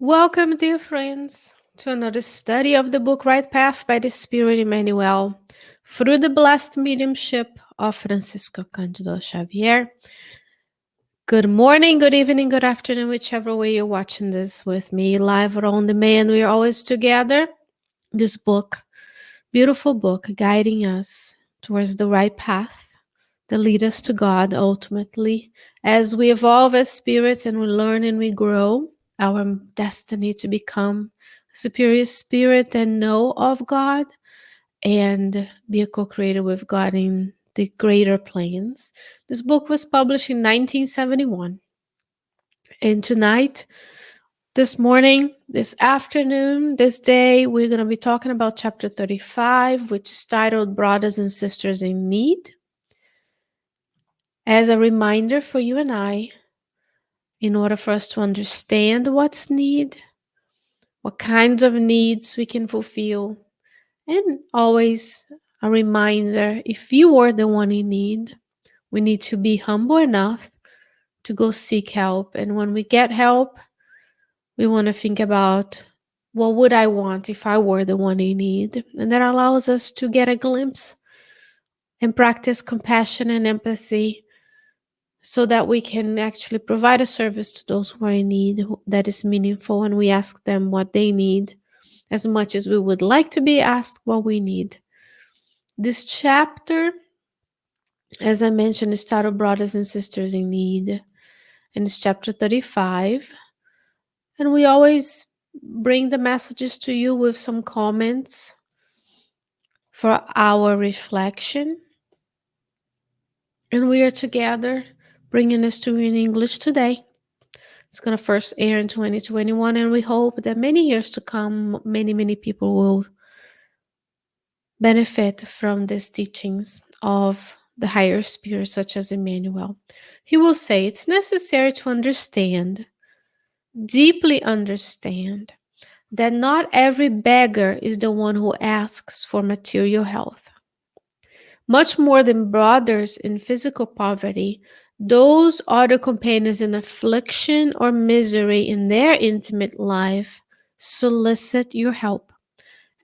Welcome, dear friends, to another study of the book Right Path by the Spirit Emmanuel through the blessed mediumship of Francisco Candido Xavier. Good morning, good evening, good afternoon, whichever way you're watching this with me, live or on demand. We are always together. This book, beautiful book, guiding us towards the right path that lead us to God ultimately. As we evolve as spirits and we learn and we grow, our destiny to become a superior spirit and know of God and be a co-creator with God in the greater planes. This book was published in 1971. And tonight, this morning, this afternoon, this day, we're going to be talking about chapter 35, which is titled Brothers and Sisters in Need. As a reminder for you and I, in order for us to understand what's need, what kinds of needs we can fulfill, and always a reminder, if you are the one in need, we need to be humble enough to go seek help. And when we get help, we want to think about, what would I want if I were the one in need? And that allows us to get a glimpse and practice compassion and empathy so that we can actually provide a service to those who are in need that is meaningful, and we ask them what they need as much as we would like to be asked what we need. This chapter, as I mentioned, is titled Brothers and Sisters in Need, and it's chapter 35. And we always bring the messages to you with some comments for our reflection. And we are together bringing this to you in English today. It's going to first air in 2021, and we hope that many years to come, many people will benefit from these teachings of the higher spirits, such as Emmanuel. He will say it's necessary to understand, deeply understand, that not every beggar is the one who asks for material health. Much more than brothers in physical poverty, those other companions in affliction or misery in their intimate life solicit your help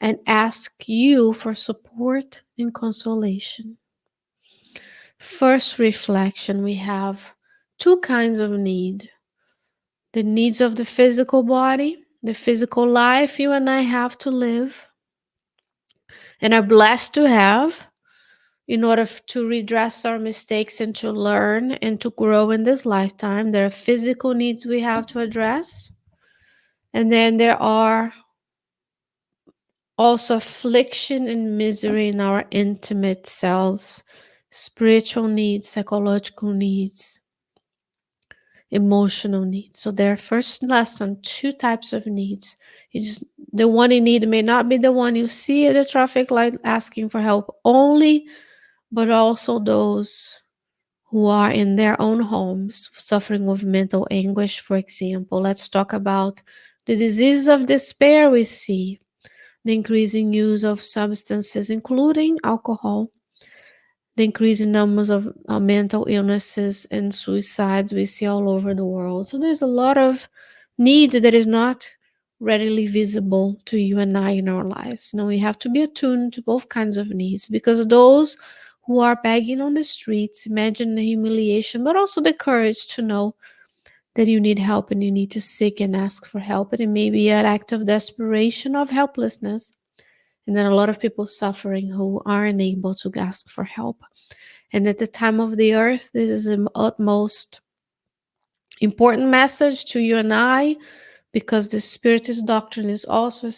and ask you for support and consolation. First reflection, we have two kinds of need. The needs of the physical body, the physical life you and I have to live and are blessed to have, in order to redress our mistakes and to learn and to grow in this lifetime. There are physical needs we have to address. And then there are also affliction and misery in our intimate selves, spiritual needs, psychological needs, emotional needs. So there are first lesson, two types of needs. It is the one in need may not be the one you see at the traffic light asking for help only, but also those who are in their own homes suffering with mental anguish, for example. Let's talk about the disease of despair we see, the increasing use of substances, including alcohol, the increasing numbers of mental illnesses and suicides we see all over the world. So there's a lot of need that is not readily visible to you and I in our lives. Now we have to be attuned to both kinds of needs, because those who are begging on the streets, imagine the humiliation, but also the courage to know that you need help and you need to seek and ask for help. And it may be an act of desperation, of helplessness. And then a lot of people suffering who aren't able to ask for help. And at the time of the earth, this is the utmost important message to you and I, because the Spiritist doctrine is also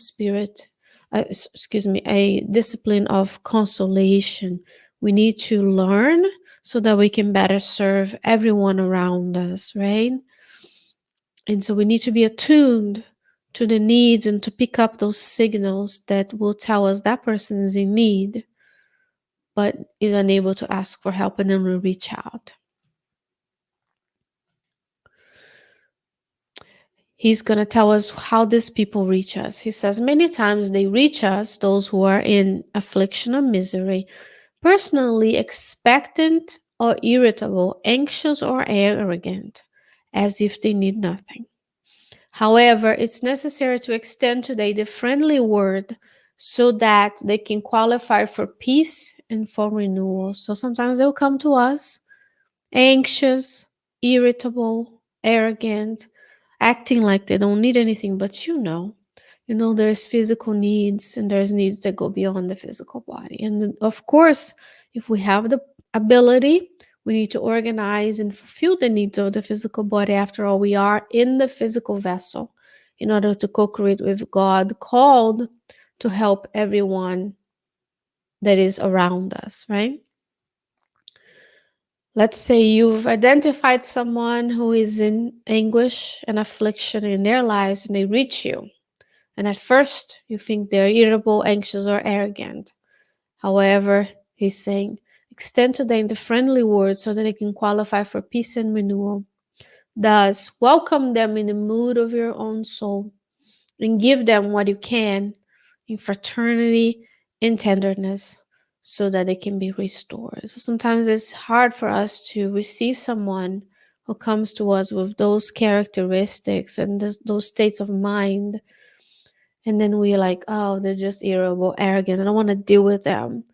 a discipline of consolation. We need to learn so that we can better serve everyone around us, right? And so we need to be attuned to the needs and to pick up those signals that will tell us that person is in need, but is unable to ask for help, and then we'll reach out. He's going to tell us how these people reach us. He says many times they reach us, those who are in affliction or misery, personally expectant or irritable, anxious or arrogant, as if they need nothing. However, it's necessary to extend today the friendly word so that they can qualify for peace and for renewal. So sometimes they'll come to us anxious, irritable, arrogant, acting like they don't need anything, but there's physical needs and there's needs that go beyond the physical body. And then, of course, if we have the ability, we need to organize and fulfill the needs of the physical body. After all, we are in the physical vessel in order to co-create with God, called to help everyone that is around us, right? Let's say you've identified someone who is in anguish and affliction in their lives and they reach you. And at first, you think they're irritable, anxious, or arrogant. However, he's saying, extend to them the friendly words so that they can qualify for peace and renewal. Thus, welcome them in the mood of your own soul and give them what you can in fraternity and tenderness so that they can be restored. So sometimes it's hard for us to receive someone who comes to us with those characteristics and those states of mind. And then we're like, oh, they're just irritable, arrogant. I don't want to deal with them.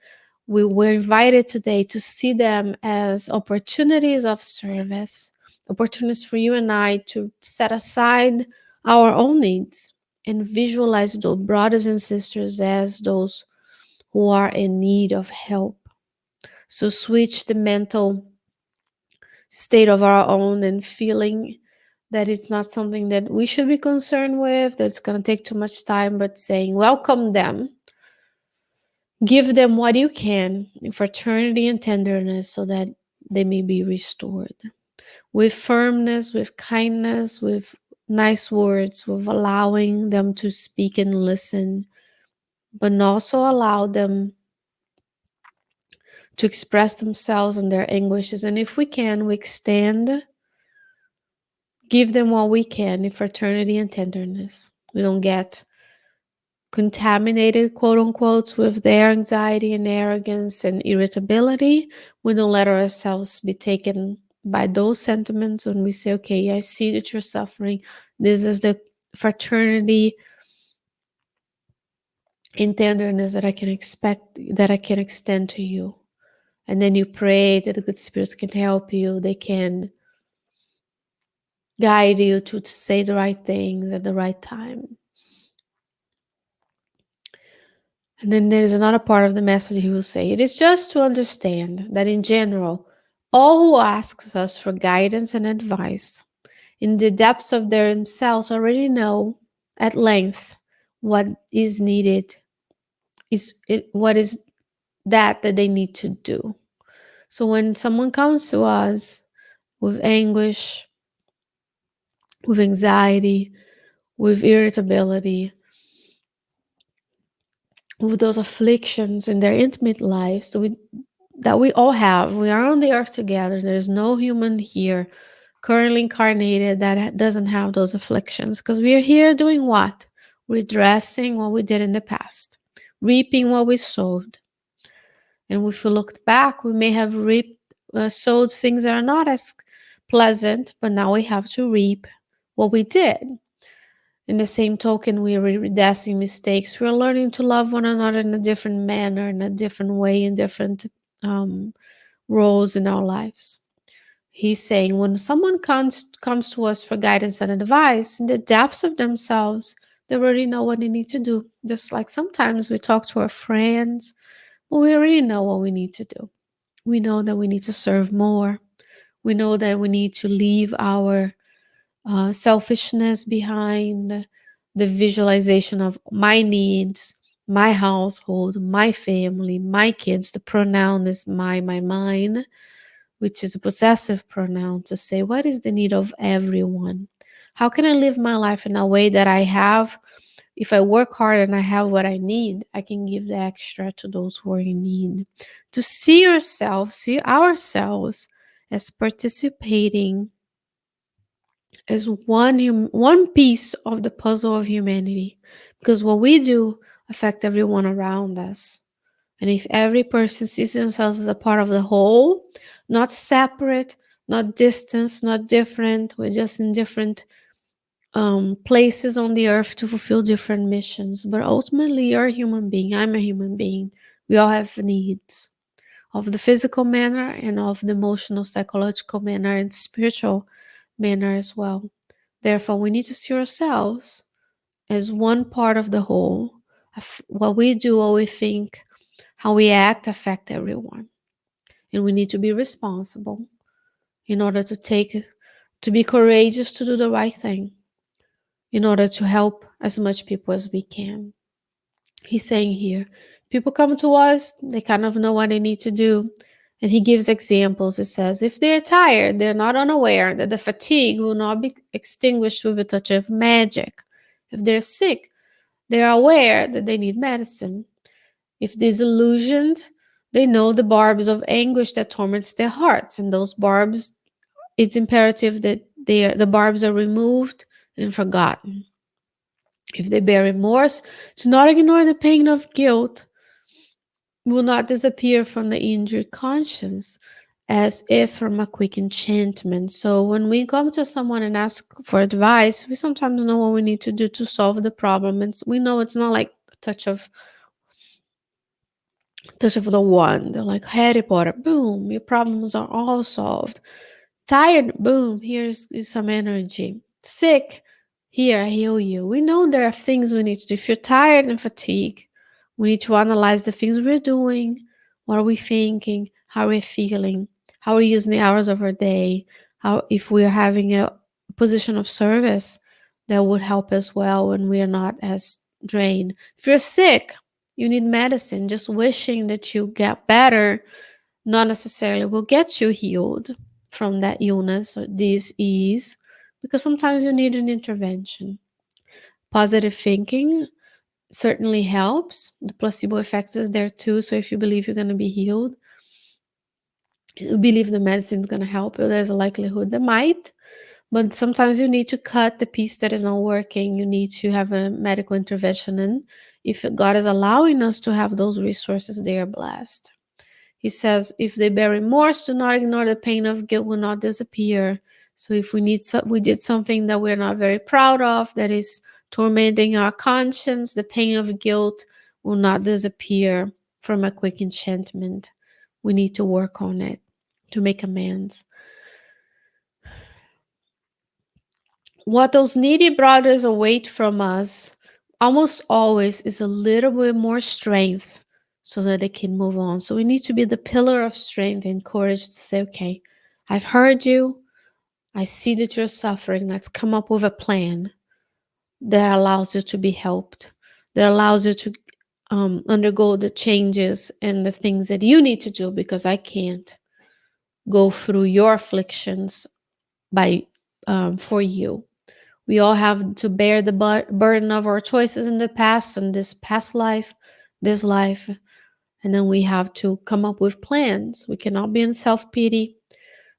We were invited today to see them as opportunities of service, opportunities for you and I to set aside our own needs and visualize those brothers and sisters as those who are in need of help. So switch the mental state of our own and feeling that it's not something that we should be concerned with, that's going to take too much time, but saying, welcome them. Give them what you can in fraternity and tenderness so that they may be restored. With firmness, with kindness, with nice words, with allowing them to speak and listen, but also allow them to express themselves and their anguishes. And if we can, we extend, give them what we can in fraternity and tenderness. We don't get contaminated, quote unquote, with their anxiety and arrogance and irritability. We don't let ourselves be taken by those sentiments when we say, okay, I see that you're suffering. This is the fraternity and tenderness that I can expect, that I can extend to you. And then you pray that the good spirits can help you. They can guide you to say the right things at the right time. And then there's another part of the message he will say, it is just to understand that in general, all who asks us for guidance and advice in the depths of themselves already know at length what is needed, what is that they need to do. So when someone comes to us with anguish, with anxiety, with irritability, with those afflictions in their intimate lives that we all have. We are on the earth together. There's no human here currently incarnated that doesn't have those afflictions, because we are here doing what? Redressing what we did in the past, reaping what we sowed. And if we looked back, we may have sowed things that are not as pleasant, but now we have to reap what we did. In the same token, we are redressing mistakes. We're learning to love one another in a different manner, in a different way, in different roles in our lives. He's saying when someone comes to us for guidance and advice, in the depths of themselves, they already know what they need to do. Just like sometimes we talk to our friends, but we already know what we need to do. We know that we need to serve more. We know that we need to leave our selfishness behind, the visualization of my needs, my household, my family, my kids. The pronoun is my, mine, which is a possessive pronoun to say, what is the need of everyone? How can I live my life in a way that I have, if I work hard and I have what I need, I can give the extra to those who are in need. To see ourselves as participating as one piece of the puzzle of humanity, because what we do affect everyone around us. And if every person sees themselves as a part of the whole, not separate, not distant, not different, we're just in different places on the earth to fulfill different missions. But ultimately, you're a human being. I'm a human being. We all have needs of the physical manner and of the emotional, psychological manner and spiritual manner as well. Therefore, we need to see ourselves as one part of the whole. What we do, what we think, how we act affect everyone. And we need to be responsible in order to be courageous to do the right thing, in order to help as much people as we can. He's saying here, people come to us, they kind of know what they need to do. And he gives examples. It says, if they're tired, they're not unaware that the fatigue will not be extinguished with a touch of magic. If they're sick, they're aware that they need medicine. If disillusioned, they know the barbs of anguish that torments their hearts. And those barbs, it's imperative that the barbs are removed and forgotten. If they bear remorse, do not ignore the pain of guilt will not disappear from the injured conscience as if from a quick enchantment. So when we come to someone and ask for advice, we sometimes know what we need to do to solve the problem. And we know it's not like a touch of the wand. They're like Harry Potter, boom, your problems are all solved. Tired, boom, here's some energy. Sick, here, I heal you. We know there are things we need to do. If you're tired and fatigued, we need to analyze the things we're doing. What are we thinking? How are we feeling? How are we using the hours of our day? How, if we're having a position of service, that would help as well when we are not as drained. If you're sick, you need medicine. Just wishing that you get better not necessarily will get you healed from that illness or disease, because sometimes you need an intervention. Positive thinking certainly helps. The placebo effect is there too. So if you believe you're going to be healed, you believe the medicine is going to help you, there's a likelihood that might. But sometimes you need to cut the piece that is not working. You need to have a medical intervention. And if God is allowing us to have those resources, they are blessed. He says, if they bear remorse, do not ignore the pain of guilt will not disappear. So if we did something that we're not very proud of, that is tormenting our conscience, the pain of guilt will not disappear from a quick enchantment. We need to work on it to make amends. What those needy brothers await from us almost always is a little bit more strength so that they can move on. So we need to be the pillar of strength and courage to say, okay, I've heard you. I see that you're suffering. Let's come up with a plan that allows you to be helped, that allows you to undergo the changes and the things that you need to do, because I can't go through your afflictions for you. We all have to bear the burden of our choices in the past and this past life, this life. And then we have to come up with plans. We cannot be in self-pity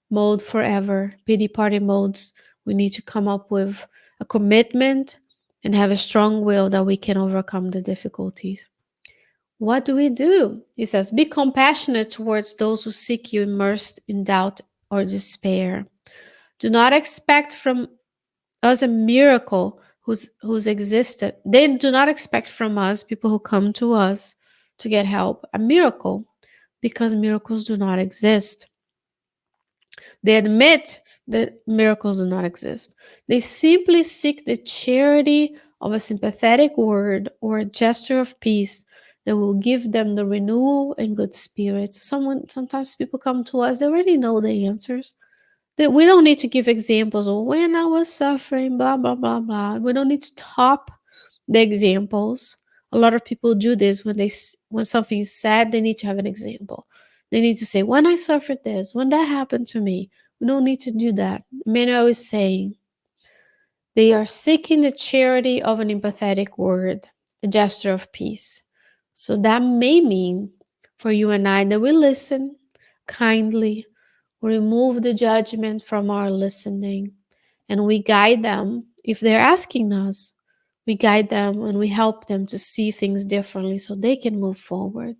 mode forever, pity party modes. We need to come up with a commitment and have a strong will that we can overcome the difficulties. What do we do? He says, be compassionate towards those who seek you immersed in doubt or despair. Do not expect from us a miracle who's existed. They do not expect from us, people who come to us to get help, a miracle, because miracles do not exist. They admit that miracles do not exist. They simply seek the charity of a sympathetic word or a gesture of peace that will give them the renewal and good spirits. Sometimes people come to us, they already know the answers. That we don't need to give examples of when I was suffering, blah, blah, blah, blah. We don't need to top the examples. A lot of people do this when something is sad, they need to have an example. They need to say, when I suffered this, when that happened to me. We don't need to do that. Emmanuel is saying they are seeking the charity of an empathetic word, a gesture of peace. So that may mean for you and I that we listen kindly, remove the judgment from our listening, and we guide them. If they're asking us, we guide them and we help them to see things differently so they can move forward.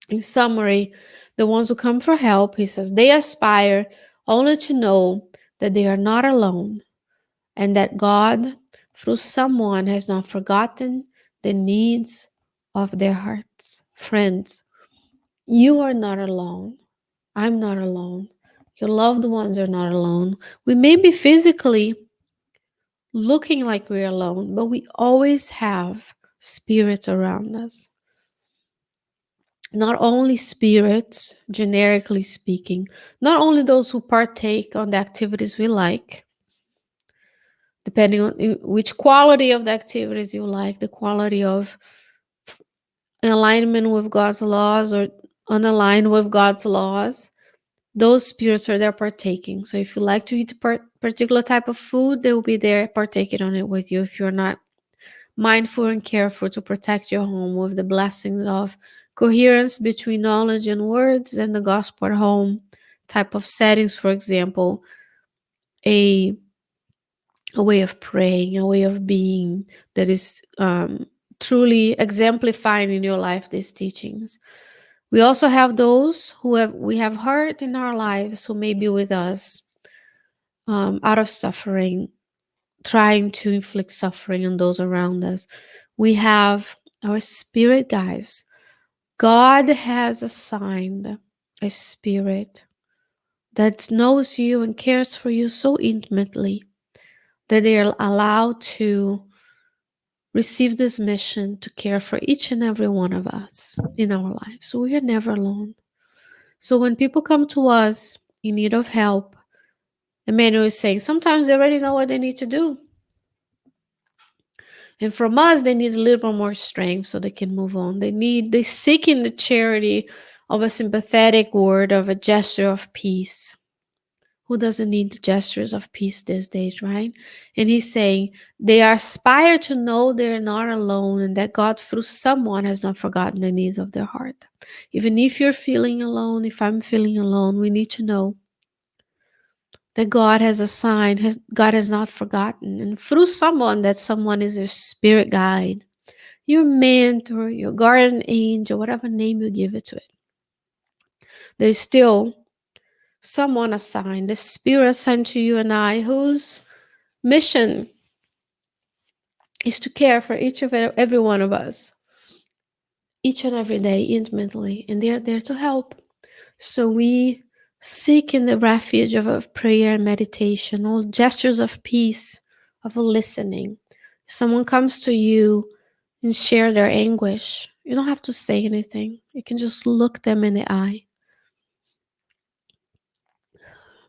In summary, the ones who come for help, he says, they aspire only to know that they are not alone and that God, through someone, has not forgotten the needs of their hearts. Friends, you are not alone. I'm not alone. Your loved ones are not alone. We may be physically looking like we're alone, but we always have spirits around us. Not only spirits, generically speaking, not only those who partake on the activities we like, depending on which quality of the activities you like, the quality of alignment with God's laws or unaligned with God's laws, those spirits are there partaking. So if you like to eat a particular type of food, they will be there partaking on it with you. If you're not mindful and careful to protect your home with the blessings of coherence between knowledge and words and the gospel at home type of settings, for example, a a way of praying, a way of being that is truly exemplifying in your life these teachings. We also have those we have heard in our lives who may be with us out of suffering, trying to inflict suffering on those around us. We have our spirit guides. God has assigned a spirit that knows you and cares for you so intimately that they are allowed to receive this mission to care for each and every one of us in our lives. So we are never alone. So when people come to us in need of help, Emmanuel is saying sometimes they already know what they need to do. And from us, they need a little more strength so they can move on. They seek in the charity of a sympathetic word, of a gesture of peace. Who doesn't need the gestures of peace these days, right? And he's saying they aspire to know they're not alone and that God, through someone, has not forgotten the needs of their heart. Even if you're feeling alone, if I'm feeling alone, we need to know that God has assigned, God has not forgotten. And through someone, that someone is your spirit guide, your mentor, your guardian angel, whatever name you give it to it. There's still someone assigned, the spirit assigned to you and I, whose mission is to care for each of every one of us, each and every day, intimately, and they're there to help. So we seek in the refuge of prayer and meditation, all gestures of peace, of listening. If someone comes to you and share their anguish, you don't have to say anything. You can just look them in the eye.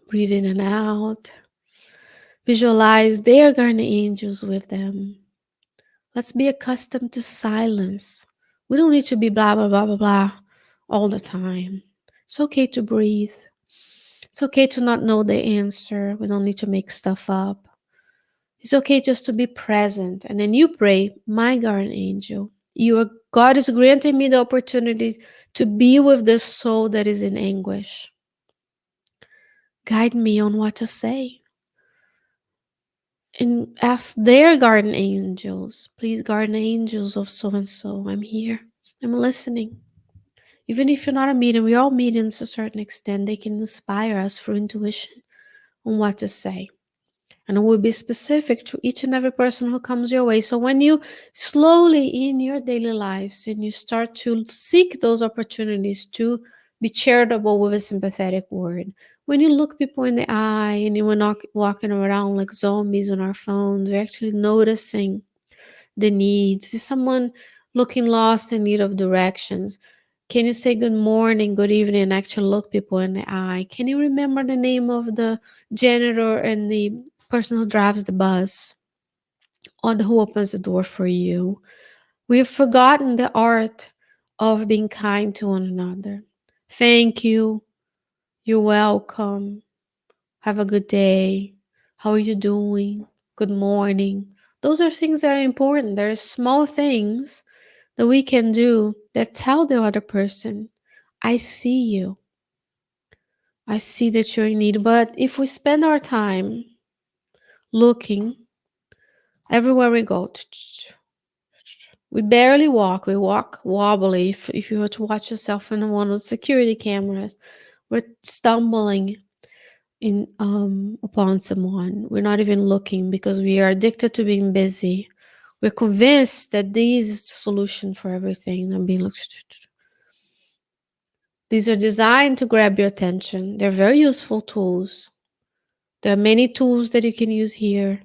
Breathe in and out. Visualize their guardian angels with them. Let's be accustomed to silence. We don't need to be blah, blah, blah, blah, blah all the time. It's okay to breathe. It's okay to not know the answer. We don't need to make stuff up. It's okay just to be present. And then you pray, my guardian angel, God is granting me the opportunity to be with this soul that is in anguish. Guide me on what to say. And ask their guardian angels, please, guardian angels of so and so, I'm here. I'm listening. Even if you're not a medium, we're all mediums to a certain extent. They can inspire us through intuition on what to say. And it will be specific to each and every person who comes your way. So when you slowly in your daily lives and you start to seek those opportunities to be charitable with a sympathetic word, when you look people in the eye and we're not walking around like zombies on our phones, we're actually noticing the needs. Is someone looking lost in need of directions? Can you say good morning, good evening, and actually look people in the eye? Can you remember the name of the janitor and the person who drives the bus or who opens the door for you? We've forgotten the art of being kind to one another. Thank you. You're welcome. Have a good day. How are you doing? Good morning. Those are things that are important. There are small things that we can do that tell the other person, I see you. I see that you're in need. But if we spend our time looking everywhere we go, we barely walk. We walk wobbly. If you were to watch yourself in one of the security cameras, we're stumbling. in upon someone. We're not even looking because we are addicted to being busy. We're convinced that this is the solution for everything. I'm being like, these are designed to grab your attention. They're very useful tools. There are many tools that you can use here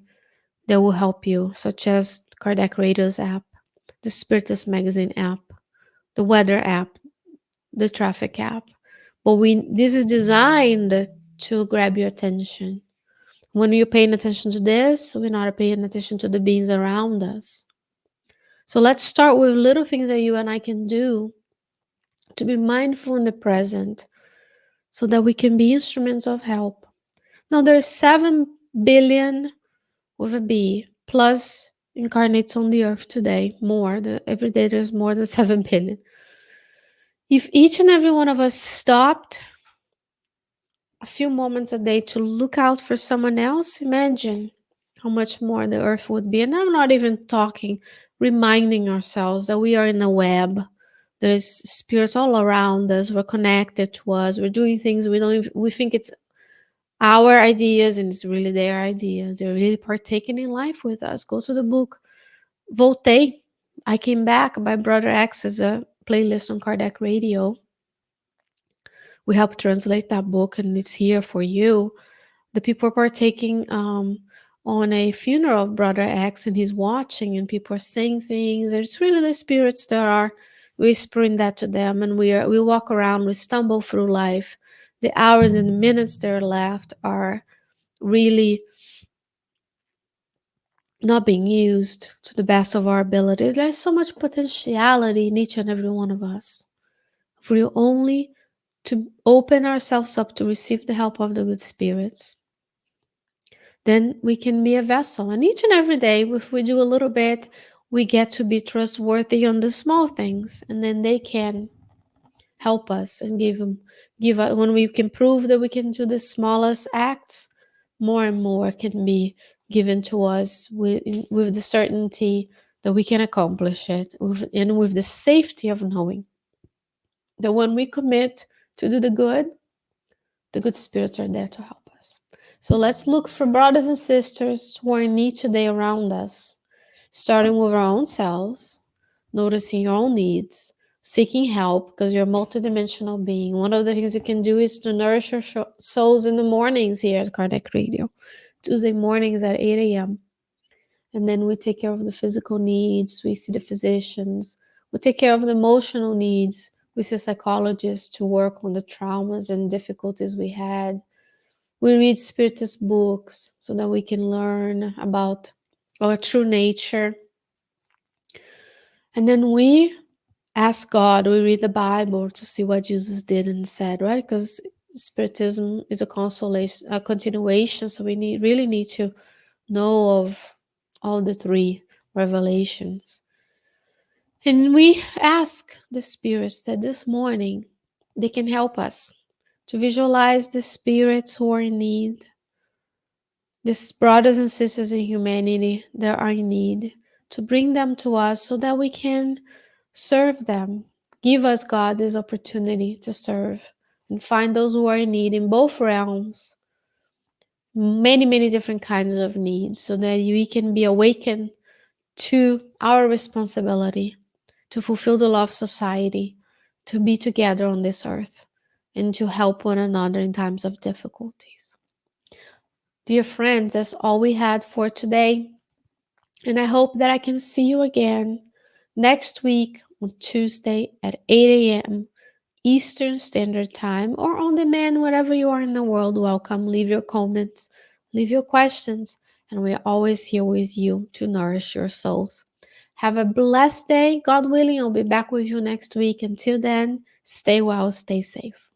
that will help you, such as Kardec Radio's app, the Spiritist Magazine app, the weather app, the traffic app. But this is designed to grab your attention. When you're paying attention to this, we're not paying attention to the beings around us. So let's start with little things that you and I can do to be mindful in the present so that we can be instruments of help. Now, there's 7 billion with a B plus incarnates on the earth today, every day there's more than 7 billion. If each and every one of us stopped a few moments a day to look out for someone else, imagine how much more the earth would be. And I'm not even talking, reminding ourselves that we are in a web. There's spirits all around us. We're connected to us. We're doing things we think it's our ideas and it's really their ideas. They're really partaking in life with us. Go to the book Voltei. I Came Back by Brother X as a playlist on Kardec Radio. We helped translate that book and it's here for you. The people are partaking on a funeral of Brother X and he's watching and people are saying things. It's really the spirits that are whispering that to them, and we walk around, we stumble through life. The hours and the minutes that are left are really not being used to the best of our ability. There's so much potentiality in each and every one of us. If we only to open ourselves up to receive the help of the good spirits, then we can be a vessel. And each and every day, if we do a little bit, we get to be trustworthy on the small things, and then they can help us and give us. When we can prove that we can do the smallest acts, more and more can be given to us with the certainty that we can accomplish it, and with the safety of knowing that when we commit to do the good spirits are there to help us. So let's look for brothers and sisters who are in need today around us, starting with our own selves, noticing your own needs, seeking help because you're a multidimensional being. One of the things you can do is to nourish your souls in the mornings here at Kardec Radio, Tuesday mornings at 8 a.m. And then we take care of the physical needs. We see the physicians. We take care of the emotional needs. We see psychologists to work on the traumas and difficulties we had. We read Spiritist books so that we can learn about our true nature. And then we ask God, we read the Bible to see what Jesus did and said, right? Because Spiritism is a continuation. So we really need to know of all the 3 revelations. And we ask the spirits that this morning they can help us to visualize the spirits who are in need, these brothers and sisters in humanity that are in need, to bring them to us so that we can serve them. Give us, God, this opportunity to serve and find those who are in need in both realms, many, many different kinds of needs, so that we can be awakened to our responsibility to fulfill the law of society, to be together on this earth, and to help one another in times of difficulties. Dear friends, that's all we had for today. And I hope that I can see you again next week on Tuesday at 8 a.m. Eastern Standard Time, or on demand wherever you are in the world. Welcome. Leave your comments, leave your questions, and we're always here with you to nourish your souls. Have a blessed day. God willing, I'll be back with you next week. Until then, stay well, stay safe.